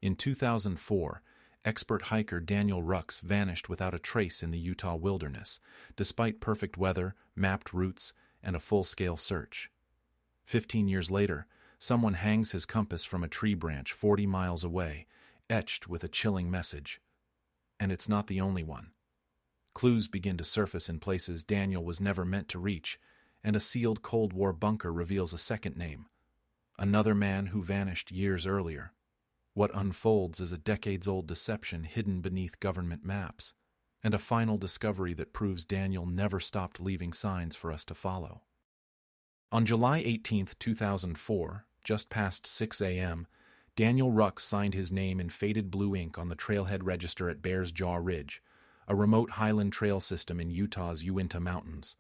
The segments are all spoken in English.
In 2004, expert hiker Daniel Rux vanished without a trace in the Utah wilderness, despite perfect weather, mapped routes, and a full-scale search. 15 years later, someone hangs his compass from a tree branch 40 miles away, etched with a chilling message. And it's not the only one. Clues begin to surface in places Daniel was never meant to reach, and a sealed Cold War bunker reveals a second name. Another man who vanished years earlier. What unfolds is a decades-old deception hidden beneath government maps, and a final discovery that proves Daniel never stopped leaving signs for us to follow. On July 18, 2004, just past 6 a.m., Daniel Rux signed his name in faded blue ink on the trailhead register at Bears Jaw Ridge, a remote highland trail system in Utah's Uinta Mountains.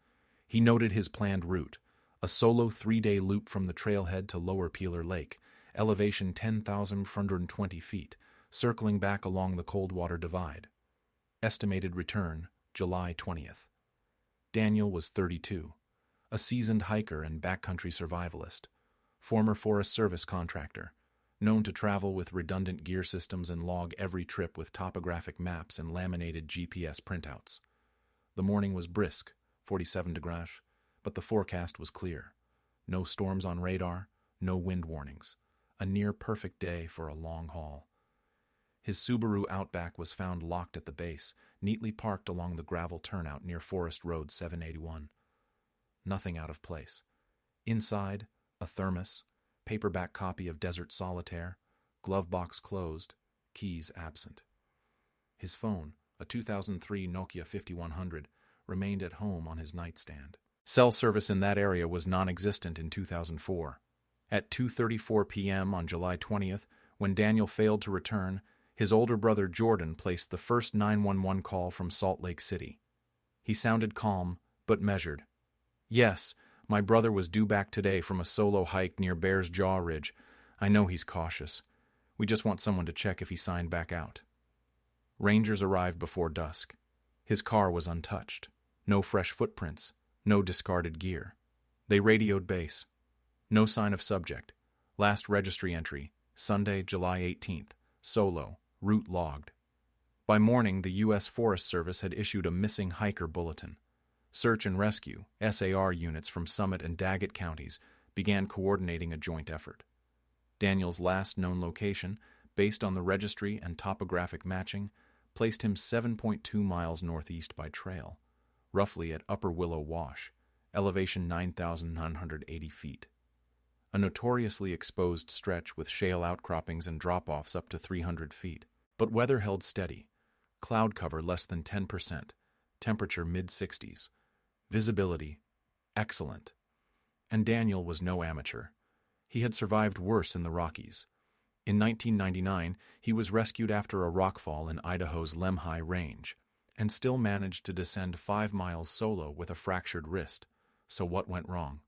He noted his planned route, a solo 3-day loop from the trailhead to Lower Peeler Lake, elevation 10,420 feet, circling back along the Coldwater Divide. Estimated return, July 20th. Daniel was 32, a seasoned hiker and backcountry survivalist, former Forest Service contractor, known to travel with redundant gear systems and log every trip with topographic maps and laminated GPS printouts. The morning was brisk, 47 degrees, but the forecast was clear. No storms on radar, no wind warnings. A near-perfect day for a long haul. His Subaru Outback was found locked at the base, neatly parked along the gravel turnout near Forest Road 781. Nothing out of place. Inside, a thermos, paperback copy of Desert Solitaire, glove box closed, keys absent. His phone, a 2003 Nokia 5100, remained at home on his nightstand. Cell service in that area was non-existent in 2004. At 2:34 p.m. on July 20th, when Daniel failed to return, his older brother Jordan placed the first 911 call from Salt Lake City. He sounded calm, but measured. "Yes, my brother was due back today from a solo hike near Bears Jaw Ridge. I know he's cautious. We just want someone to check if he signed back out." Rangers arrived before dusk. His car was untouched. No fresh footprints. No discarded gear. They radioed base. No sign of subject. Last registry entry, Sunday, July 18th. Solo. Route logged. By morning, the U.S. Forest Service had issued a missing hiker bulletin. Search and rescue, SAR units from Summit and Daggett counties began coordinating a joint effort. Daniel's last known location, based on the registry and topographic matching, placed him 7.2 miles northeast by trail, roughly at Upper Willow Wash, elevation 9,980 feet. A notoriously exposed stretch with shale outcroppings and drop-offs up to 300 feet. But weather held steady. Cloud cover less than 10%, temperature mid-60s. Visibility, excellent. And Daniel was no amateur. He had survived worse in the Rockies. In 1999, he was rescued after a rockfall in Idaho's Lemhi Range, and still managed to descend 5 miles solo with a fractured wrist. So what went wrong?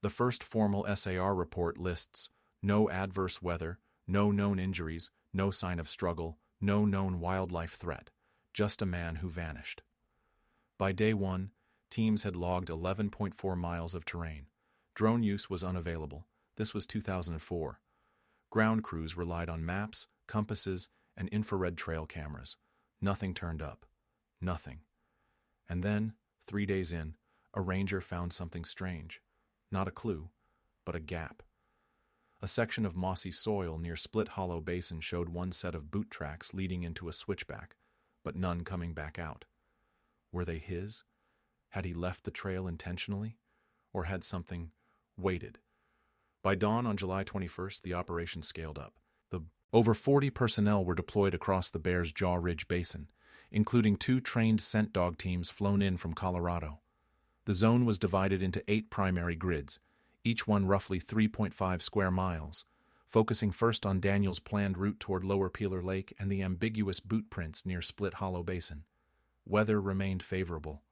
The first formal SAR report lists no adverse weather, no known injuries, no sign of struggle, no known wildlife threat, just a man who vanished. By day 1, teams had logged 11.4 miles of terrain. Drone use was unavailable. This was 2004. Ground crews relied on maps, compasses, and infrared trail cameras. Nothing turned up. Nothing. And then, 3 days in, a ranger found something strange. Not a clue, but a gap. A section of mossy soil near Split Hollow Basin showed one set of boot tracks leading into a switchback, but none coming back out. Were they his? Had he left the trail intentionally? Or had something waited? By dawn on July 21st, the operation scaled up. Over 40 personnel were deployed across the Bears Jaw Ridge Basin, including 2 trained scent dog teams flown in from Colorado. The zone was divided into 8 primary grids, each one roughly 3.5 square miles, focusing first on Daniel's planned route toward Lower Peeler Lake and the ambiguous boot prints near Split Hollow Basin. Weather remained favorable.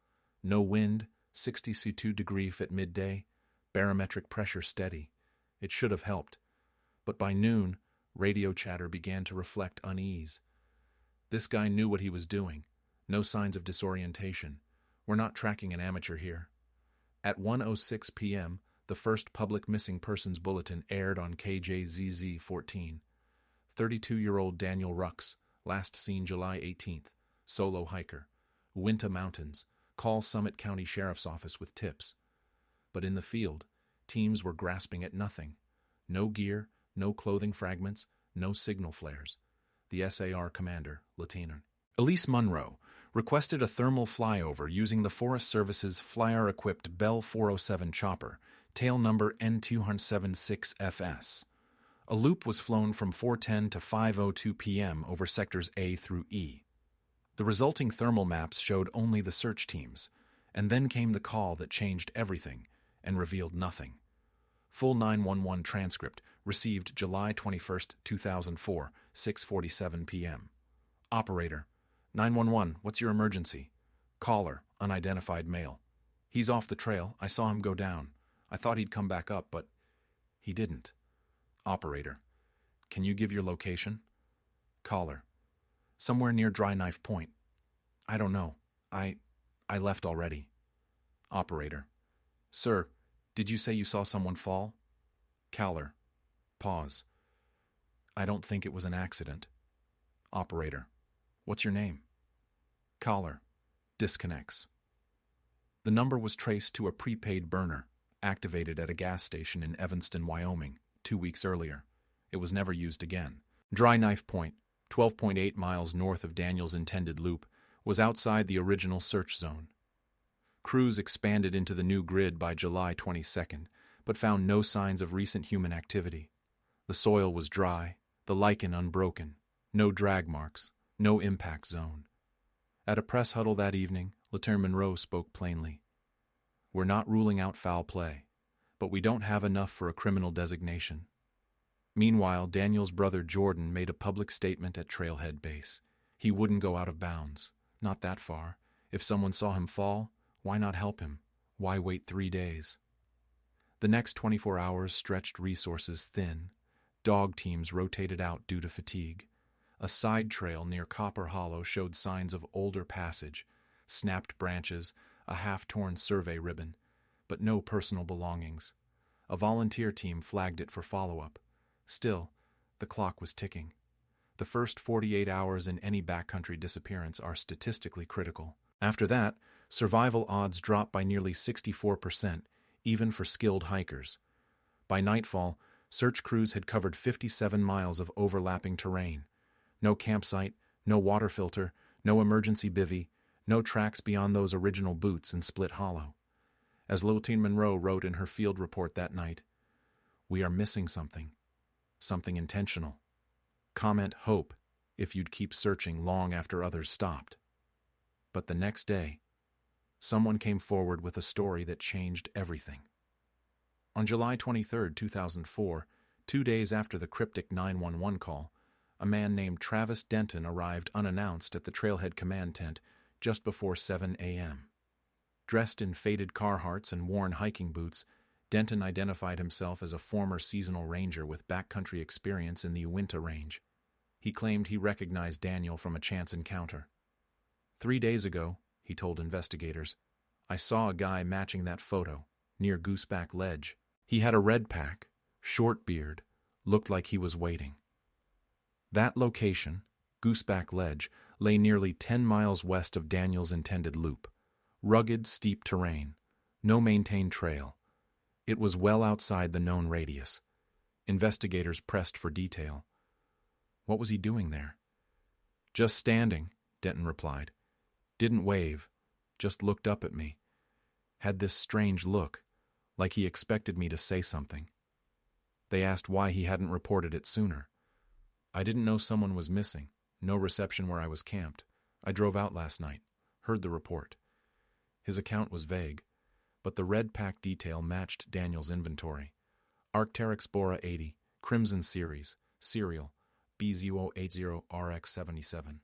No wind, 62 at midday, barometric pressure steady. It should have helped. But by noon, radio chatter began to reflect unease. This guy knew what he was doing. No signs of disorientation. We're not tracking an amateur here. At 1:06 p.m., the first public missing persons bulletin aired on KJZZ 14. 32-year-old Daniel Rux, last seen July 18th, solo hiker. Uinta Mountains, call Summit County Sheriff's Office with tips. But in the field, teams were grasping at nothing. No gear, no clothing fragments, no signal flares. The SAR commander, Lieutenant Elise Monroe, requested a thermal flyover using the Forest Service's flyer-equipped Bell 407 chopper, tail number N276FS. A loop was flown from 4:10 to 5:02 p.m. over sectors A through E. The resulting thermal maps showed only the search teams, and then came the call that changed everything and revealed nothing. Full 911 transcript received July 21, 2004, 6:47 p.m. Operator: 911, what's your emergency? Caller: unidentified male. He's off the trail. I saw him go down. I thought he'd come back up, but he didn't. Operator: can you give your location? Caller: somewhere near Dry Knife Point. I don't know. I left already. Operator: sir, did you say you saw someone fall? Caller: pause. I don't think it was an accident. Operator: what's your name? Caller disconnects. The number was traced to a prepaid burner activated at a gas station in Evanston, Wyoming, 2 weeks earlier. It was never used again. Dry Knife Point, 12.8 miles north of Daniel's intended loop, was outside the original search zone. Crews expanded into the new grid by July 22nd, but found no signs of recent human activity. The soil was dry, the lichen unbroken, no drag marks, no impact zone. At a press huddle that evening, Lieutenant Monroe spoke plainly. We're not ruling out foul play, but we don't have enough for a criminal designation. Meanwhile, Daniel's brother Jordan made a public statement at Trailhead Base. He wouldn't go out of bounds, not that far. If someone saw him fall, why not help him? Why wait 3 days? The next 24 hours stretched resources thin. Dog teams rotated out due to fatigue. A side trail near Copper Hollow showed signs of older passage, snapped branches, a half-torn survey ribbon, but no personal belongings. A volunteer team flagged it for follow-up. Still, the clock was ticking. The first 48 hours in any backcountry disappearance are statistically critical. After that, survival odds drop by nearly 64%, even for skilled hikers. By nightfall, search crews had covered 57 miles of overlapping terrain. No campsite, no water filter, no emergency bivvy, no tracks beyond those original boots in Split Hollow. As Lieutenant Monroe wrote in her field report that night, "We are missing something. Something intentional. Comment hope if you'd keep searching long after others stopped." But the next day, someone came forward with a story that changed everything. On July 23, 2004, 2 days after the cryptic 911 call, a man named Travis Denton arrived unannounced at the Trailhead Command tent just before 7 a.m. Dressed in faded Carhartts and worn hiking boots, Denton identified himself as a former seasonal ranger with backcountry experience in the Uinta Range. He claimed he recognized Daniel from a chance encounter. 3 days ago, he told investigators, I saw a guy matching that photo, near Gooseback Ledge. He had a red pack, short beard, looked like he was waiting. That location, Gooseback Ledge, lay nearly 10 miles west of Daniel's intended loop. Rugged, steep terrain, no maintained trail. It was well outside the known radius. Investigators pressed for detail. What was he doing there? Just standing, Denton replied. Didn't wave, just looked up at me. Had this strange look, like he expected me to say something. They asked why he hadn't reported it sooner. I didn't know someone was missing, no reception where I was camped. I drove out last night, heard the report. His account was vague, but the red pack detail matched Daniel's inventory. Arcteryx Bora 80, Crimson Series, serial, B080RX77.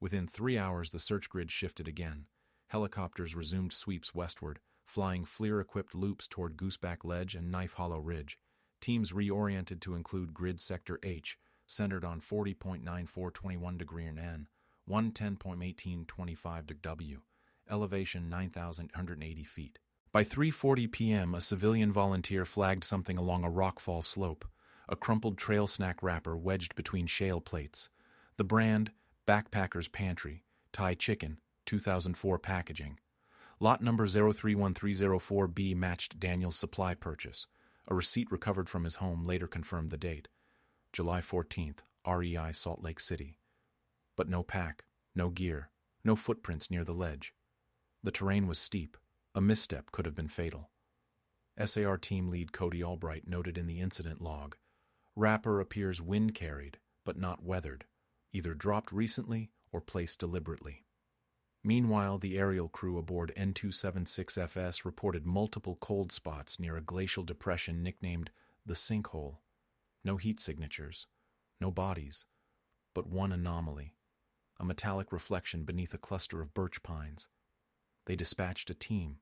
Within 3 hours, the search grid shifted again. Helicopters resumed sweeps westward, flying FLIR-equipped loops toward Gooseback Ledge and Knife Hollow Ridge. Teams reoriented to include Grid Sector H, centered on 40.9421 degree N, 110.1825 W, elevation 9,180 feet. By 3:40 p.m., a civilian volunteer flagged something along a rockfall slope. a crumpled trail snack wrapper wedged between shale plates. The brand, Backpacker's Pantry, Thai Chicken, 2004 packaging. Lot number 031304B matched Daniel's supply purchase. A receipt recovered from his home later confirmed the date. July 14th, REI Salt Lake City. But no pack, no gear, no footprints near the ledge. The terrain was steep. A misstep could have been fatal. SAR team lead Cody Albright noted in the incident log, wrapper appears wind-carried, but not weathered, either dropped recently or placed deliberately. Meanwhile, the aerial crew aboard N276FS reported multiple cold spots near a glacial depression nicknamed the Sinkhole. No heat signatures, no bodies, but one anomaly, a metallic reflection beneath a cluster of birch pines. They dispatched a team.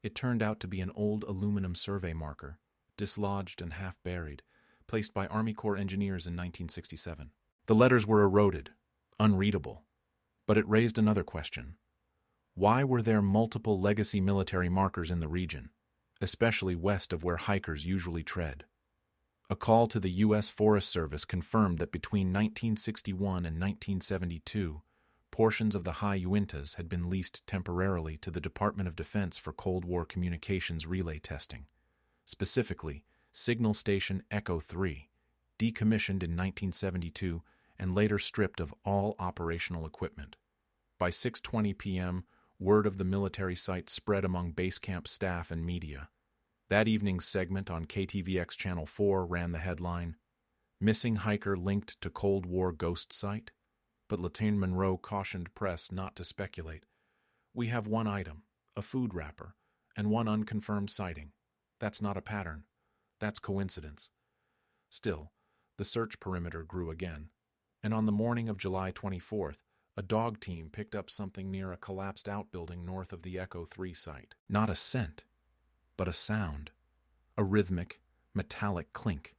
It turned out to be an old aluminum survey marker, dislodged and half-buried, placed by Army Corps engineers in 1967. The letters were eroded, unreadable, but it raised another question. Why were there multiple legacy military markers in the region, especially west of where hikers usually tread? A call to the U.S. Forest Service confirmed that between 1961 and 1972, portions of the high Uintas had been leased temporarily to the Department of Defense for Cold War communications relay testing. Specifically, Signal Station Echo 3, decommissioned in 1972 and later stripped of all operational equipment. By 6:20 p.m., word of the military site spread among base camp staff and media. That evening's segment on KTVX Channel 4 ran the headline, "Missing Hiker Linked to Cold War Ghost Site?" But Lieutenant Monroe cautioned press not to speculate. "We have one item, a food wrapper, and one unconfirmed sighting. That's not a pattern. That's coincidence." Still, the search perimeter grew again, and on the morning of July 24th, a dog team picked up something near a collapsed outbuilding north of the Echo 3 site. Not a scent, but a sound, a rhythmic, metallic clink,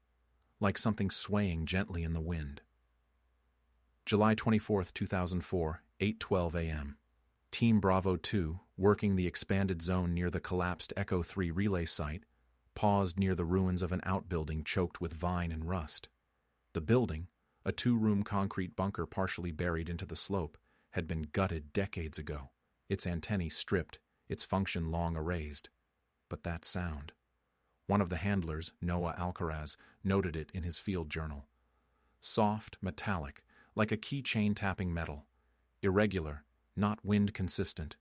like something swaying gently in the wind. July 24, 2004, 8:12 a.m. Team Bravo 2, working the expanded zone near the collapsed Echo 3 relay site, paused near the ruins of an outbuilding choked with vine and rust. The building, a 2-room concrete bunker partially buried into the slope, had been gutted decades ago, its antennae stripped, its function long erased. But that sound. One of the handlers, Noah Alcaraz, noted it in his field journal. Soft, metallic, like a keychain tapping metal. Irregular, not wind consistent.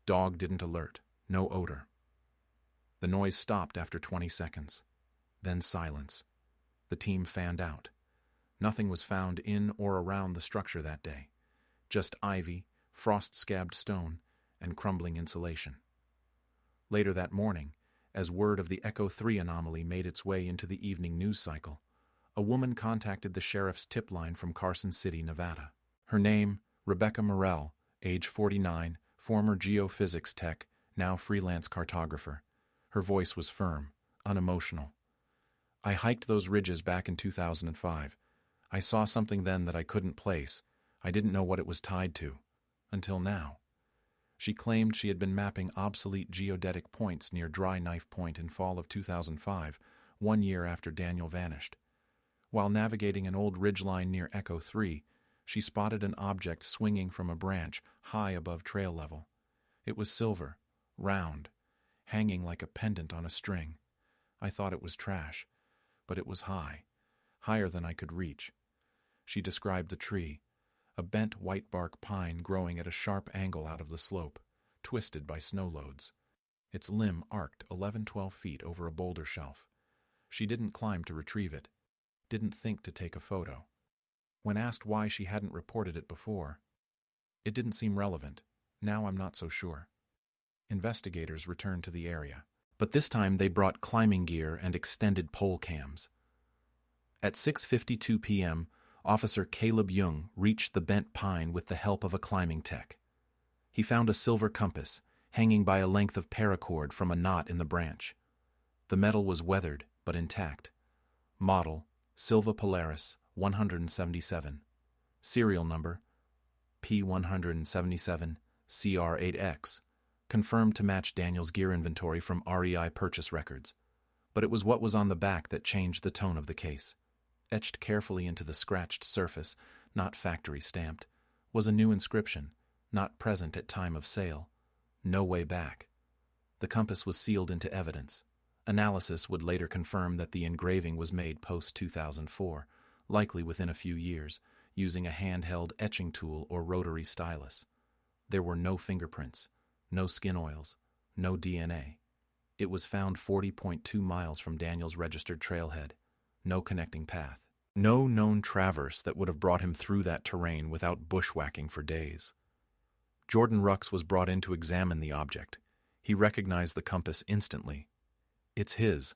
Dog didn't alert, no odor. The noise stopped after 20 seconds. Then silence. The team fanned out. Nothing was found in or around the structure that day. Just ivy, frost-scabbed stone, and crumbling insulation. Later that morning, as word of the Echo 3 anomaly made its way into the evening news cycle, a woman contacted the sheriff's tip line from Carson City, Nevada. Her name, Rebecca Morell, age 49, former geophysics tech, now freelance cartographer. Her voice was firm, unemotional. "I hiked those ridges back in 2005. I saw something then that I couldn't place. I didn't know what it was tied to. Until now." She claimed she had been mapping obsolete geodetic points near Dry Knife Point in fall of 2005, 1 year after Daniel vanished. While navigating an old ridgeline near Echo 3, she spotted an object swinging from a branch high above trail level. It was silver, round, hanging like a pendant on a string. I thought it was trash, but it was high, higher than I could reach. She described the tree, a bent white bark pine growing at a sharp angle out of the slope, twisted by snow loads. Its limb arced 11-12 feet over a boulder shelf. She didn't climb to retrieve it, didn't think to take a photo. When asked why she hadn't reported it before, "It didn't seem relevant. Now I'm not so sure." Investigators returned to the area, but this time they brought climbing gear and extended pole cams. At 6:52 p.m., Officer Caleb Young reached the bent pine with the help of a climbing tech. He found a silver compass hanging by a length of paracord from a knot in the branch. The metal was weathered but intact. Model Silva Polaris 177. Serial number P177 CR8X. Confirmed to match Daniel's gear inventory from REI purchase records. But it was what was on the back that changed the tone of the case. Etched carefully into the scratched surface, not factory stamped, was a new inscription, not present at time of sale. No way back. The compass was sealed into evidence. Analysis would later confirm that the engraving was made post-2004, likely within a few years, using a handheld etching tool or rotary stylus. There were no fingerprints, no skin oils, no DNA. It was found 40.2 miles from Daniel's registered trailhead. No connecting path. No known traverse that would have brought him through that terrain without bushwhacking for days. Jordan Rux was brought in to examine the object. He recognized the compass instantly. It's his.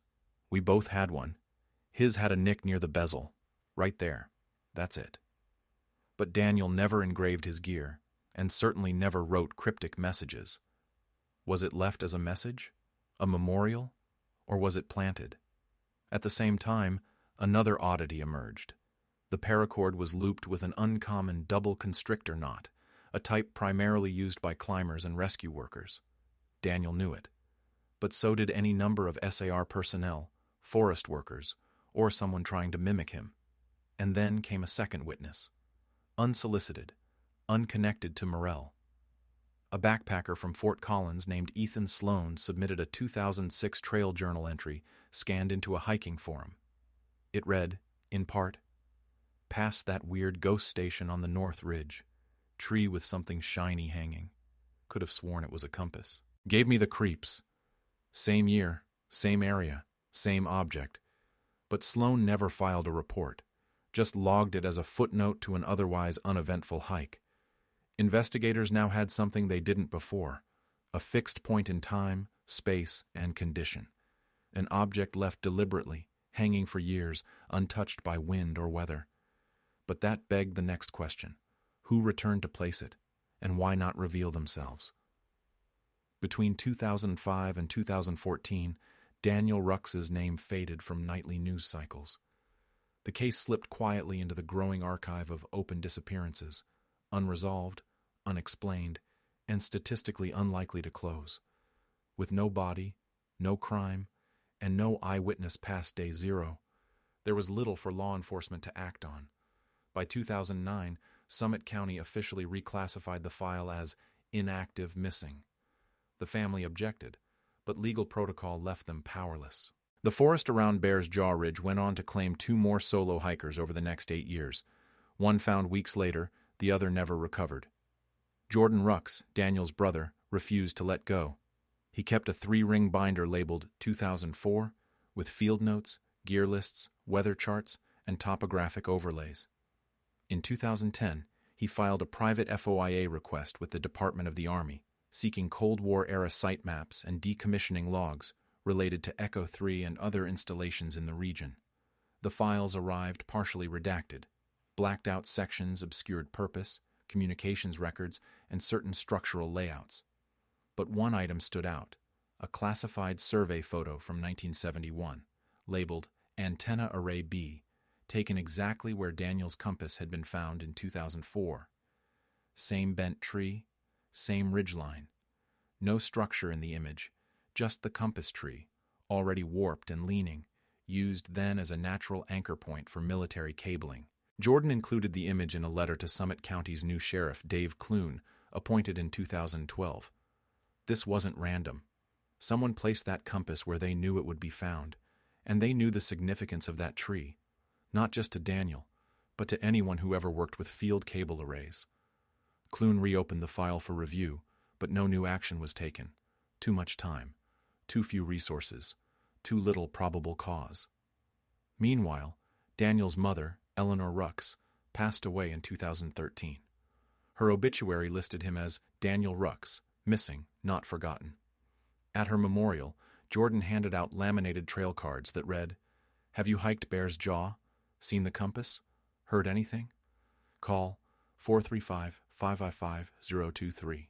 We both had one. His had a nick near the bezel. Right there. That's it. But Daniel never engraved his gear, and certainly never wrote cryptic messages. Was it left as a message? A memorial? Or was it planted? At the same time, another oddity emerged. The paracord was looped with an uncommon double constrictor knot, a type primarily used by climbers and rescue workers. Daniel knew it. But so did any number of SAR personnel, forest workers, or someone trying to mimic him. And then came a second witness. Unsolicited, unconnected to Morrell. A backpacker from Fort Collins named Ethan Sloan submitted a 2006 Trail Journal entry scanned into a hiking forum. It read, in part, "Past that weird ghost station on the North Ridge. Tree with something shiny hanging. Could have sworn it was a compass. Gave me the creeps. Same year, same area, same object. But Sloan never filed a report, just logged it as a footnote to an otherwise uneventful hike. Investigators now had something they didn't before, a fixed point in time, space, and condition. An object left deliberately, hanging for years, untouched by wind or weather. But that begged the next question. Who returned to place it, and why not reveal themselves? Between 2005 and 2014, Daniel Rux's name faded from nightly news cycles. The case slipped quietly into the growing archive of open disappearances, unresolved, unexplained, and statistically unlikely to close. With no body, no crime, and no eyewitness past day zero, there was little for law enforcement to act on. By 2009, Summit County officially reclassified the file as inactive missing. The family objected, but legal protocol left them powerless. The forest around Bear's Jaw Ridge went on to claim 2 more solo hikers over the next 8 years. One found weeks later, the other never recovered. Jordan Rux, Daniel's brother, refused to let go. He kept a 3-ring binder labeled 2004 with field notes, gear lists, weather charts, and topographic overlays. In 2010, he filed a private FOIA request with the Department of the Army, seeking Cold War-era site maps and decommissioning logs related to Echo 3 and other installations in the region. The files arrived partially redacted. Blacked-out sections obscured purpose, communications records, and certain structural layouts. But one item stood out, a classified survey photo from 1971, labeled Antenna Array B, taken exactly where Daniel's compass had been found in 2004. Same bent tree, same ridgeline. No structure in the image, just the compass tree, already warped and leaning, used then as a natural anchor point for military cabling. Jordan included the image in a letter to Summit County's new sheriff, Dave Clune, appointed in 2012. This wasn't random. Someone placed that compass where they knew it would be found, and they knew the significance of that tree, not just to Daniel, but to anyone who ever worked with field cable arrays. Clune reopened the file for review, but no new action was taken. Too much time, too few resources, too little probable cause. Meanwhile, Daniel's mother, Eleanor Rux, passed away in 2013. Her obituary listed him as Daniel Rux, missing, not forgotten. At her memorial, Jordan handed out laminated trail cards that read, "Have you hiked Bear's Jaw? Seen the compass? Heard anything? Call 435-555-023.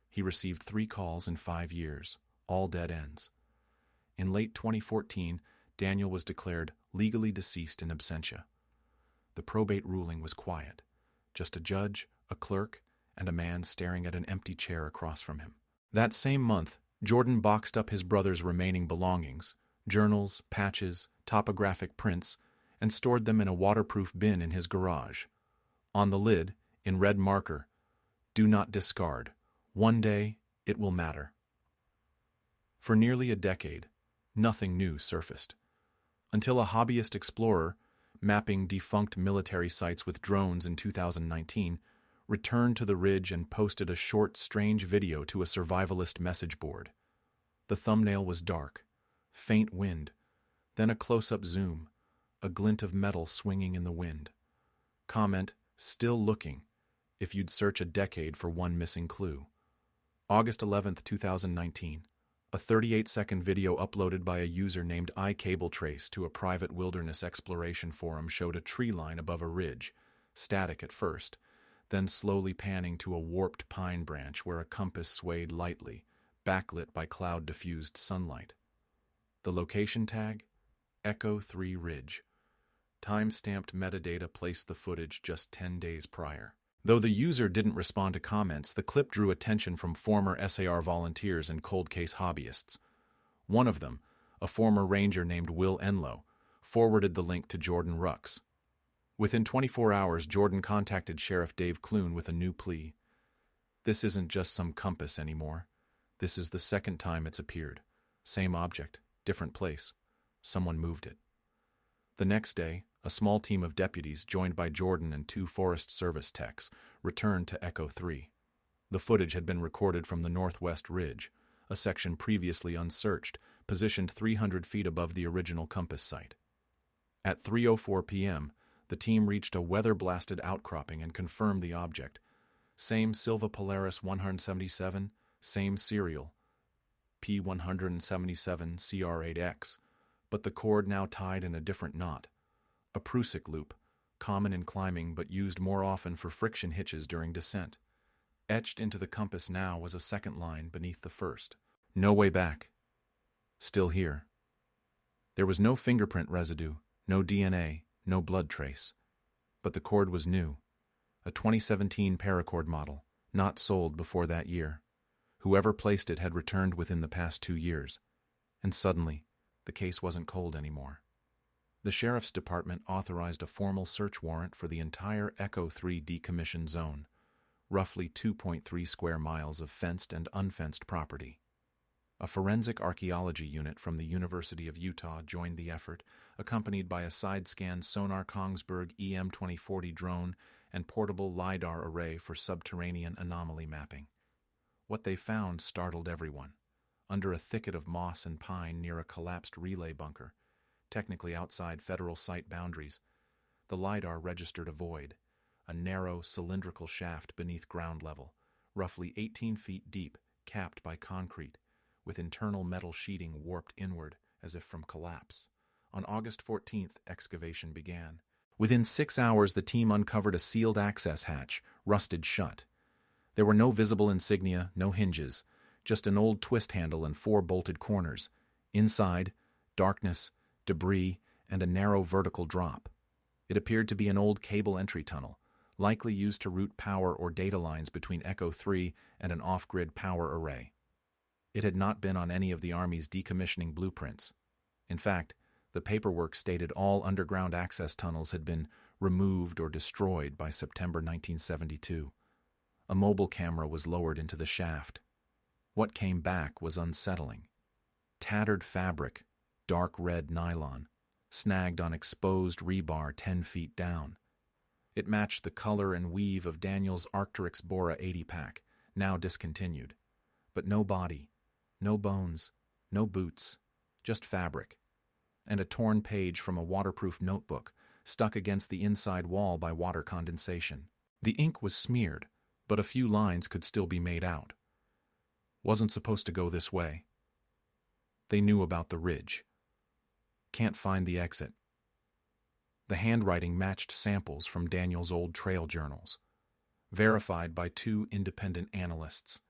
He received 3 calls in 5 years, all dead ends. In late 2014, Daniel was declared legally deceased in absentia. The probate ruling was quiet, just a judge, a clerk, and a man staring at an empty chair across from him. That same month, Jordan boxed up his brother's remaining belongings, journals, patches, topographic prints, and stored them in a waterproof bin in his garage. On the lid, in red marker, "Do not discard. One day, it will matter." For nearly a decade, nothing new surfaced, until a hobbyist explorer, mapping defunct military sites with drones in 2019, returned to the ridge and posted a short, strange video to a survivalist message board. The thumbnail was dark, faint wind, then a close-up zoom, a glint of metal swinging in the wind. Comment, "Still looking," if you'd search a decade for one missing clue. August 11th, 2019. A 38-second video uploaded by a user named iCableTrace to a private wilderness exploration forum showed a tree line above a ridge, static at first, then slowly panning to a warped pine branch where a compass swayed lightly, backlit by cloud-diffused sunlight. The location tag? Echo 3 Ridge. Time-stamped metadata placed the footage just 10 days prior. Though the user didn't respond to comments, the clip drew attention from former SAR volunteers and cold case hobbyists. One of them, a former ranger named Will Enlow, forwarded the link to Jordan Rux. Within 24 hours, Jordan contacted Sheriff Dave Clune with a new plea. "This isn't just some compass anymore. This is the second time it's appeared. Same object, different place. Someone moved it." The next day, a small team of deputies, joined by Jordan and 2 Forest Service techs, returned to Echo 3. The footage had been recorded from the northwest ridge, a section previously unsearched, positioned 300 feet above the original compass site. At 3:04 p.m., the team reached a weather-blasted outcropping and confirmed the object. Same Silva Polaris 177, same serial, P177 CR8X, but the cord now tied in a different knot. A Prusik loop, common in climbing but used more often for friction hitches during descent. Etched into the compass now was a second line beneath the first. "No way back. Still here." There was no fingerprint residue, no DNA, no blood trace. But the cord was new. A 2017 paracord model, not sold before that year. Whoever placed it had returned within the past 2 years. And suddenly, the case wasn't cold anymore. The Sheriff's Department authorized a formal search warrant for the entire Echo 3 decommissioned zone, roughly 2.3 square miles of fenced and unfenced property. A forensic archaeology unit from the University of Utah joined the effort, accompanied by a side-scan Sonar Kongsberg EM2040 drone and portable LiDAR array for subterranean anomaly mapping. What they found startled everyone. Under a thicket of moss and pine near a collapsed relay bunker, technically outside federal site boundaries, the LiDAR registered a void, a narrow, cylindrical shaft beneath ground level, roughly 18 feet deep, capped by concrete, with internal metal sheeting warped inward as if from collapse. On August 14th, excavation began. Within 6 hours, the team uncovered a sealed access hatch, rusted shut. There were no visible insignia, no hinges, just an old twist handle and 4 bolted corners. Inside, darkness, debris, and a narrow vertical drop. It appeared to be an old cable entry tunnel, likely used to route power or data lines between Echo 3 and an off-grid power array. It had not been on any of the Army's decommissioning blueprints. In fact, the paperwork stated all underground access tunnels had been removed or destroyed by September 1972. A mobile camera was lowered into the shaft. What came back was unsettling. Tattered fabric, dark red nylon, snagged on exposed rebar 10 feet down. It matched the color and weave of Daniel's Arc'teryx Bora 80 pack, now discontinued. But no body, no bones, no boots, just fabric. And a torn page from a waterproof notebook stuck against the inside wall by water condensation. The ink was smeared, but a few lines could still be made out. Wasn't supposed to go this way. They knew about the ridge. Can't find the exit. The handwriting matched samples from Daniel's old trail journals, verified by 2 independent analysts.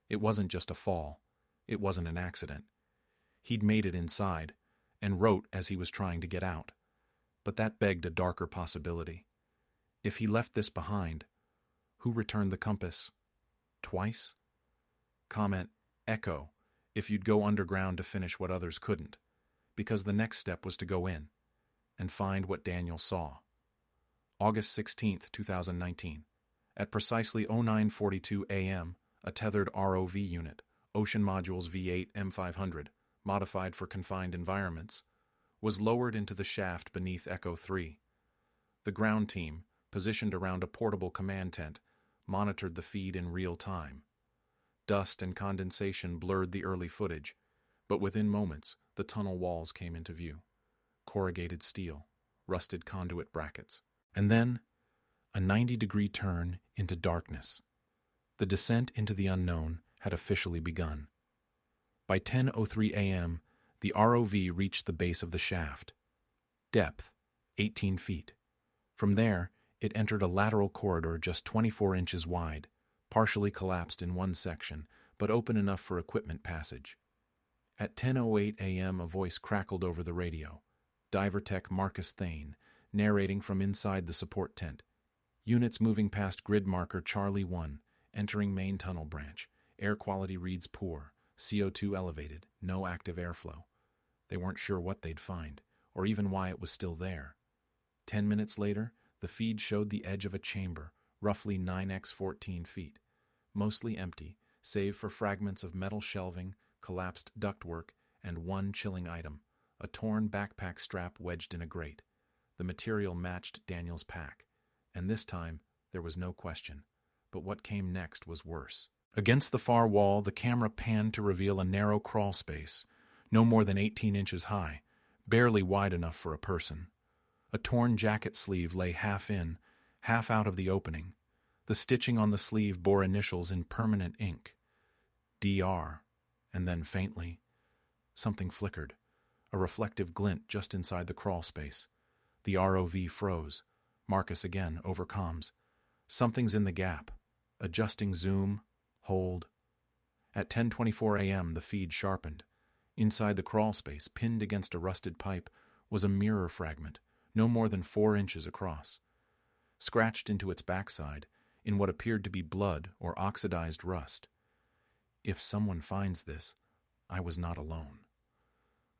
It wasn't just a fall. It wasn't an accident. He'd made it inside, and wrote as he was trying to get out. But that begged a darker possibility. If he left this behind, who returned the compass? Twice? Comment, Echo, if you'd go underground to finish what others couldn't. because the next step was to go in and find what Daniel saw. August 16, 2019. At precisely 09:42 a.m., a tethered ROV unit, Ocean Modules V8 M500, modified for confined environments, was lowered into the shaft beneath Echo 3. The ground team, positioned around a portable command tent, monitored the feed in real time. Dust and condensation blurred the early footage, but within moments, the tunnel walls came into view. Corrugated steel, rusted conduit brackets, and then a 90-degree turn into darkness. The descent into the unknown had officially begun. By 10:03 a.m., the ROV reached the base of the shaft. Depth, 18 feet. From there, it entered a lateral corridor just 24 inches wide, partially collapsed in one section, but open enough for equipment passage. At 10:08 a.m., a voice crackled over the radio. Diver Tech Marcus Thane, narrating from inside the support tent. Units moving past grid marker Charlie 1, entering main tunnel branch. Air quality reads poor, CO2 elevated, no active airflow. They weren't sure what they'd find, or even why it was still there. 10 minutes later, the feed showed the edge of a chamber, roughly 9x 14 feet, mostly empty, save for fragments of metal shelving, collapsed ductwork, and one chilling item, a torn backpack strap wedged in a grate. The material matched Daniel's pack, and this time there was no question. But what came next was worse. Against the far wall, the camera panned to reveal a narrow crawl space, no more than 18 inches high, barely wide enough for a person. A torn jacket sleeve lay half in, half out of the opening. The stitching on the sleeve bore initials in permanent ink. DR, and then faintly, something flickered, a reflective glint just inside the crawl space. The ROV froze. Marcus again over comms. Something's in the gap. Adjusting zoom, hold. At 10:24 a.m., the feed sharpened. Inside the crawl space, pinned against a rusted pipe, was a mirror fragment, no more than 4 inches across. Scratched into its backside, in what appeared to be blood or oxidized rust. If someone finds this, I was not alone.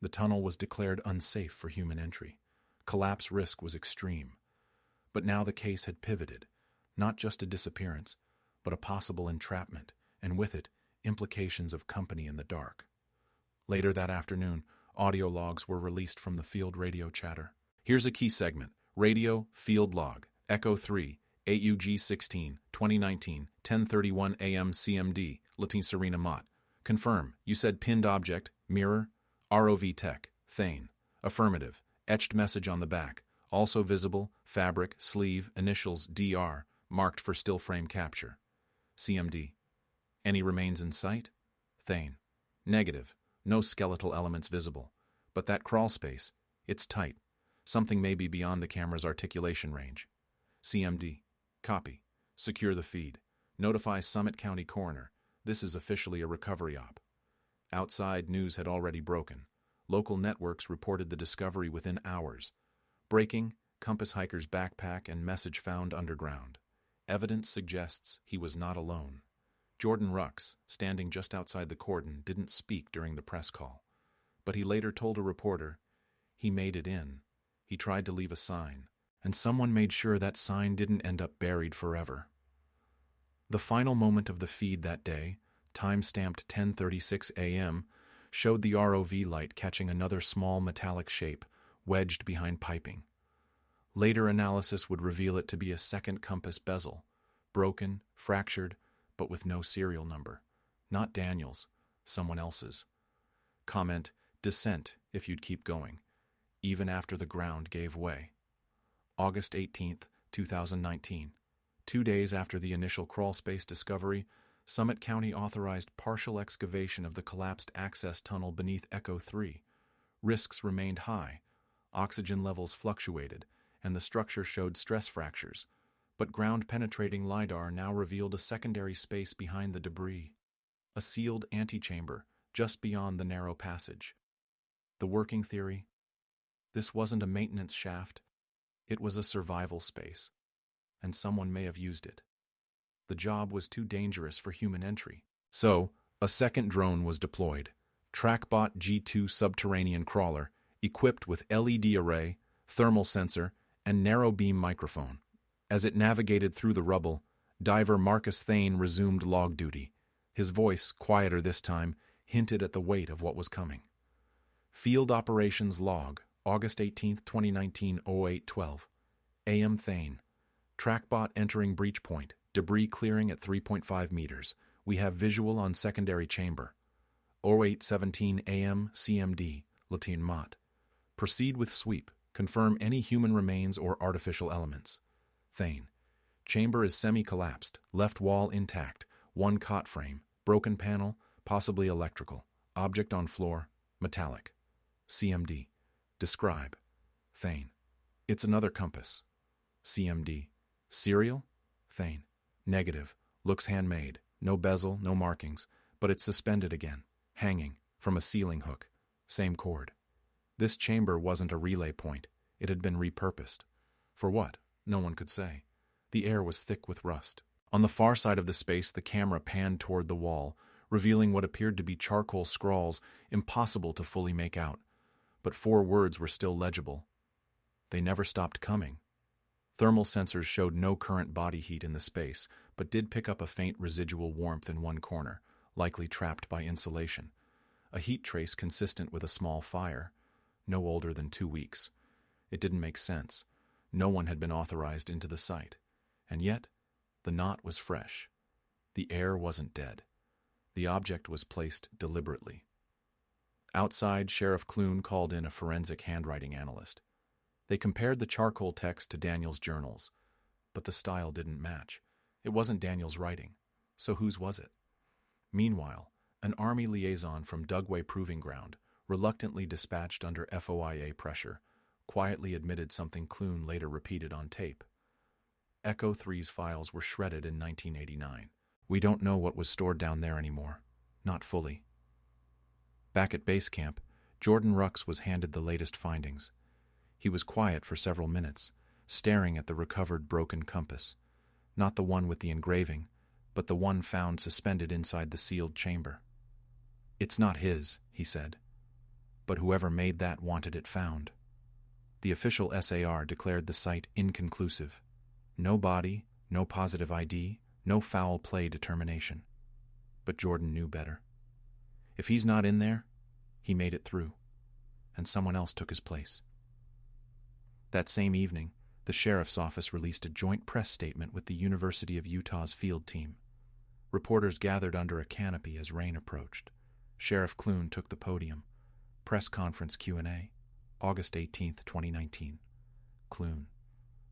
The tunnel was declared unsafe for human entry. Collapse risk was extreme. But now the case had pivoted, not just a disappearance, but a possible entrapment, and with it, implications of company in the dark. Later that afternoon, audio logs were released from the field radio chatter. Here's a key segment. Radio, field log, Echo 3, AUG-16, 2019, 10:31 a.m. CMD, Latin Serena Mott. Confirm. You said pinned object, mirror, ROV Tech, Thane. Affirmative. Etched message on the back. Also visible, fabric, sleeve, initials DR, marked for still frame capture. CMD. Any remains in sight? Thane. Negative. No skeletal elements visible. But that crawl space, it's tight. Something may be beyond the camera's articulation range. CMD. Copy. Secure the feed. Notify Summit County Coroner. This is officially a recovery op. Outside, news had already broken. Local networks reported the discovery within hours. Breaking, Compass Hiker's backpack and message found underground. Evidence suggests he was not alone. Jordan Rux, standing just outside the cordon, didn't speak during the press call. But he later told a reporter, he made it in. He tried to leave a sign, and someone made sure that sign didn't end up buried forever. The final moment of the feed that day, time-stamped 10:36 a.m., showed the ROV light catching another small metallic shape, wedged behind piping. Later analysis would reveal it to be a second compass bezel, broken, fractured, but with no serial number. Not Daniel's, someone else's. Comment, descent if you'd keep going, even after the ground gave way. August 18, 2019. 2 days after the initial crawlspace discovery, Summit County authorized partial excavation of the collapsed access tunnel beneath Echo 3. Risks remained high, oxygen levels fluctuated, and the structure showed stress fractures, but ground-penetrating LiDAR now revealed a secondary space behind the debris, a sealed antechamber just beyond the narrow passage. The working theory? This wasn't a maintenance shaft, it was a survival space, and someone may have used it. The job was too dangerous for human entry. So, a second drone was deployed, TrackBot G2 subterranean crawler, equipped with LED array, thermal sensor, and narrow beam microphone. As it navigated through the rubble, diver Marcus Thane resumed log duty. His voice, quieter this time, hinted at the weight of what was coming. Field Operations Log, August 18, 2019, 08:12. AM Thane. Trackbot entering breach point. Debris clearing at 3.5 meters. We have visual on secondary chamber. 08:17 AM CMD. Latin Mott. Proceed with sweep. Confirm any human remains or artificial elements. Thane. Chamber is semi-collapsed. Left wall intact. One cot frame. Broken panel. Possibly electrical. Object on floor. Metallic. CMD. Describe. Thane. It's another compass. CMD. Serial? Thane. Negative. Looks handmade. No bezel, no markings. But it's suspended again. Hanging. From a ceiling hook. Same cord. This chamber wasn't a relay point. It had been repurposed. For what? No one could say. The air was thick with rust. On the far side of the space, the camera panned toward the wall, revealing what appeared to be charcoal scrawls impossible to fully make out. But 4 words were still legible. They never stopped coming. Thermal sensors showed no current body heat in the space, but did pick up a faint residual warmth in one corner, likely trapped by insulation. A heat trace consistent with a small fire, no older than 2 weeks. It didn't make sense. No one had been authorized into the site. And yet, the knot was fresh. The air wasn't dead. The object was placed deliberately. Outside, Sheriff Clune called in a forensic handwriting analyst. They compared the charcoal text to Daniel's journals, but the style didn't match. It wasn't Daniel's writing, so whose was it? Meanwhile, an Army liaison from Dugway Proving Ground, reluctantly dispatched under FOIA pressure, quietly admitted something Clune later repeated on tape. Echo 3's files were shredded in 1989. We don't know what was stored down there anymore. Not fully. Back at base camp, Jordan Rux was handed the latest findings. He was quiet for several minutes, staring at the recovered broken compass. Not the one with the engraving, but the one found suspended inside the sealed chamber. It's not his, he said. But whoever made that wanted it found. The official SAR declared the site inconclusive. No body, no positive ID, no foul play determination. But Jordan knew better. If he's not in there, he made it through, and someone else took his place. That same evening, the sheriff's office released a joint press statement with the University of Utah's field team. Reporters gathered under a canopy as rain approached. Sheriff Clune took the podium. Press conference Q&A, August 18, 2019. Clune.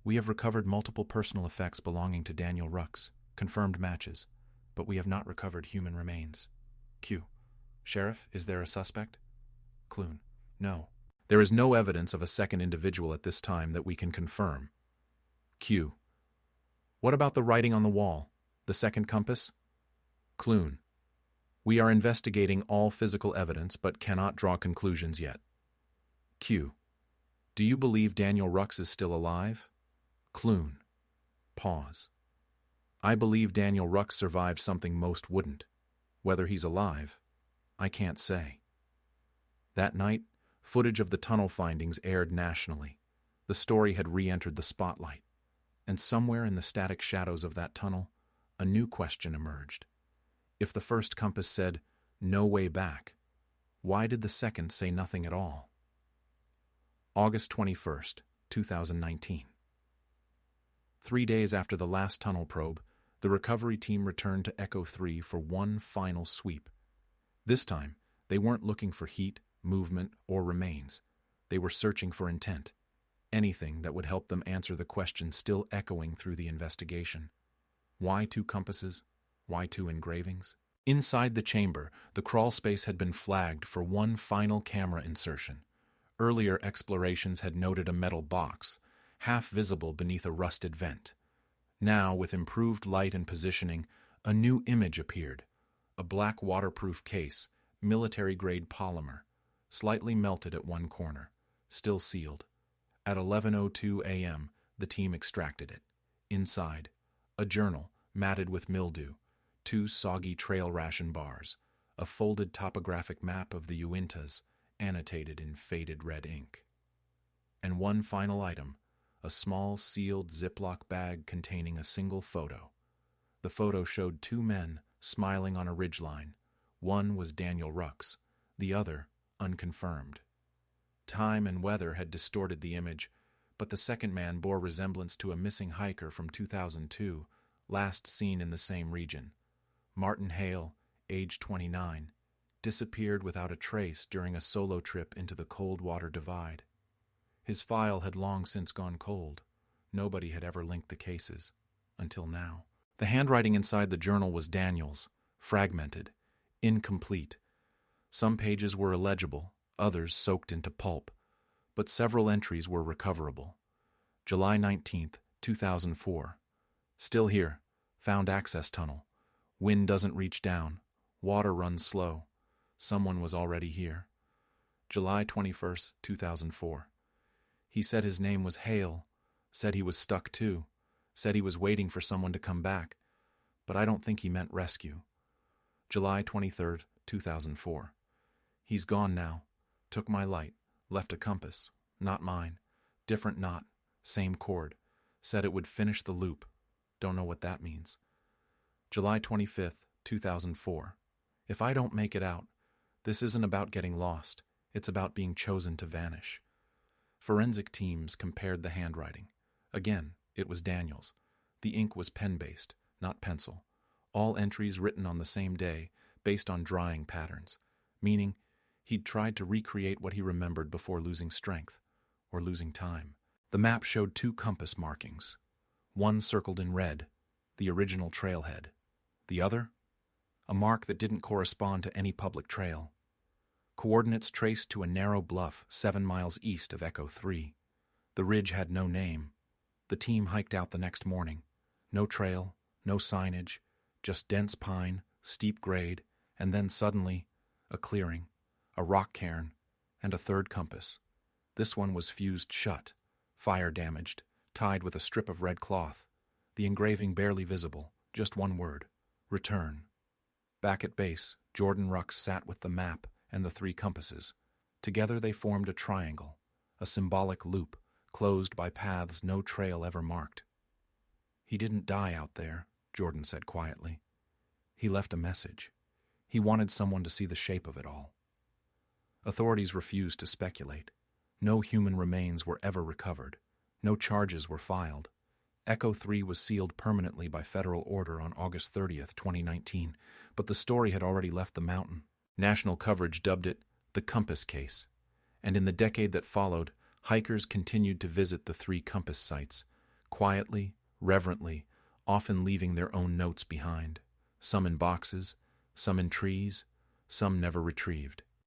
We have recovered multiple personal effects belonging to Daniel Rux, confirmed matches, but we have not recovered human remains. Q. Sheriff, is there a suspect? Clune. No. There is no evidence of a second individual at this time that we can confirm. Q. What about the writing on the wall? The second compass? Clune. We are investigating all physical evidence but cannot draw conclusions yet. Q. Do you believe Daniel Rux is still alive? Clune. Pause. I believe Daniel Rux survived something most wouldn't. Whether he's alive, I can't say. That night, footage of the tunnel findings aired nationally. The story had re-entered the spotlight. And somewhere in the static shadows of that tunnel, a new question emerged. If the first compass said, "No way back," why did the second say nothing at all? August 21st, 2019. 3 days after the last tunnel probe, the recovery team returned to Echo 3 for one final sweep. This time, they weren't looking for heat, movement, or remains. They were searching for intent. Anything that would help them answer the question still echoing through the investigation. Why 2 compasses? Why 2 engravings? Inside the chamber, the crawl space had been flagged for one final camera insertion. Earlier explorations had noted a metal box, half visible beneath a rusted vent. Now, with improved light and positioning, a new image appeared. A black waterproof case, military-grade polymer, slightly melted at one corner, still sealed. At 11:02 a.m., the team extracted it. Inside, a journal, matted with mildew, 2 soggy trail ration bars, a folded topographic map of the Uintas, annotated in faded red ink. And one final item, a small sealed Ziploc bag containing a single photo. The photo showed two men smiling on a ridgeline. One was Daniel Rux, the other unconfirmed. Time and weather had distorted the image, but the second man bore resemblance to a missing hiker from 2002, last seen in the same region. Martin Hale, age 29, disappeared without a trace during a solo trip into the Coldwater Divide. His file had long since gone cold. Nobody had ever linked the cases, until now. The handwriting inside the journal was Daniel's, fragmented, incomplete. Some pages were illegible, others soaked into pulp, but several entries were recoverable. July 19th, 2004. Still here. Found access tunnel. Wind doesn't reach down. Water runs slow. Someone was already here. July 21st, 2004. He said his name was Hale, said he was stuck too, said he was waiting for someone to come back, but I don't think he meant rescue. July 23rd, 2004. He's gone now. Took my light. Left a compass. Not mine. Different knot. Same cord. Said it would finish the loop. Don't know what that means. July 25th, 2004. If I don't make it out, this isn't about getting lost. It's about being chosen to vanish. Forensic teams compared the handwriting. Again, it was Daniel's. The ink was pen-based, not pencil. All entries written on the same day, based on drying patterns, meaning he'd tried to recreate what he remembered before losing strength, or losing time. The map showed two compass markings. One circled in red, the original trailhead. The other? A mark that didn't correspond to any public trail. Coordinates traced to a narrow bluff 7 miles east of Echo 3. The ridge had no name. The team hiked out the next morning. No trail, no signage, just dense pine, steep grade, and then suddenly, a clearing, a rock cairn, and a third compass. This one was fused shut, fire damaged, tied with a strip of red cloth. The engraving barely visible, just one word: return. Back at base, Jordan Rux sat with the map and the 3 compasses. Together they formed a triangle, a symbolic loop, closed by paths no trail ever marked. He didn't die out there, Jordan said quietly. He left a message. He wanted someone to see the shape of it all. Authorities refused to speculate. No human remains were ever recovered. No charges were filed. Echo 3 was sealed permanently by federal order on August 30th, 2019, but the story had already left the mountain. National coverage dubbed it the Compass Case, and in the decade that followed, hikers continued to visit the 3 compass sites, quietly, reverently, often leaving their own notes behind, some in boxes, some in trees, some never retrieved.